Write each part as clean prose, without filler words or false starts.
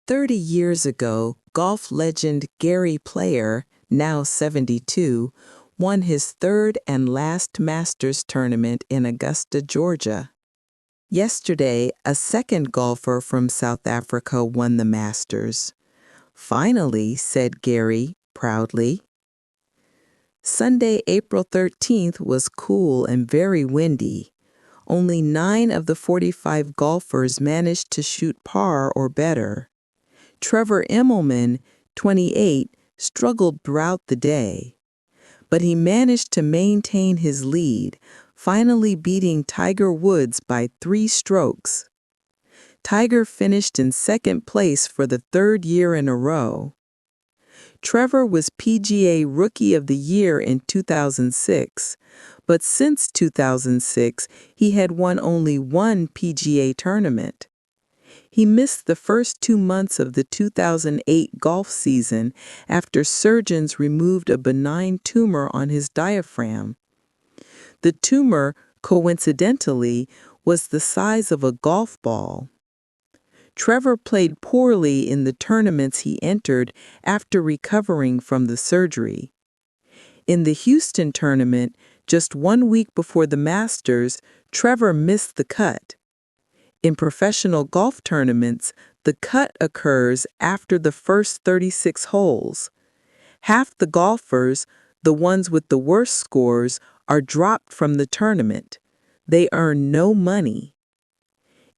30 years ago, golf legend Gary Player, now 72, won his third and last Masters tournament in Augusta, Georgia. Yesterday, a second golfer from South Africa won the Masters. "Finally," said Gary proudly. Sunday, April 13th was cool and very windy. Only 9 of the 45 golfers managed to shoot par or better. Trevor Immelman, 28, struggled throughout the day, but he managed to maintain his lead, finally beating Tiger Woods by 3 strokes. Tiger finished in second place for the third year in a row. Trevor was PGA Rookie of the Year in 2006, but since 2006, he had won only one PGA tournament. He missed the first 2 months of the 2008 golf season after surgeons removed a benign tumor on his diaphragm. The tumor, coincidentally, was the size of a golf ball. Trevor played poorly in the tournaments he entered after recovering from the surgery. In the Houston tournament, just 1 week before the Masters, Trevor missed the cut. In professional golf tournaments, the cut occurs after the first 36 holes. Half the golfers, the ones with the worst scores, are dropped from the tournament. They earn no money.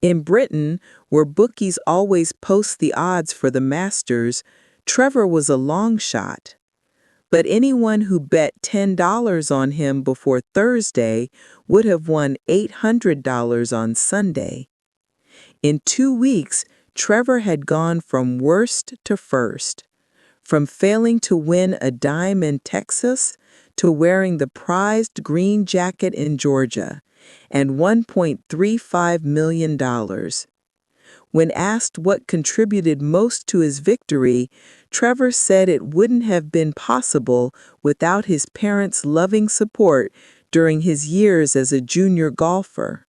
In Britain, where bookies always post the odds for the Masters, Trevor was a long shot. But anyone who bet $10 on him before Thursday would have won $800 on Sunday. In 2 weeks, Trevor had gone from worst to first, from failing to win a dime in Texas to wearing the prized green jacket in Georgia, and $1.35 million. When asked what contributed most to his victory, Trevor said it wouldn't have been possible without his parents' loving support during his years as a junior golfer.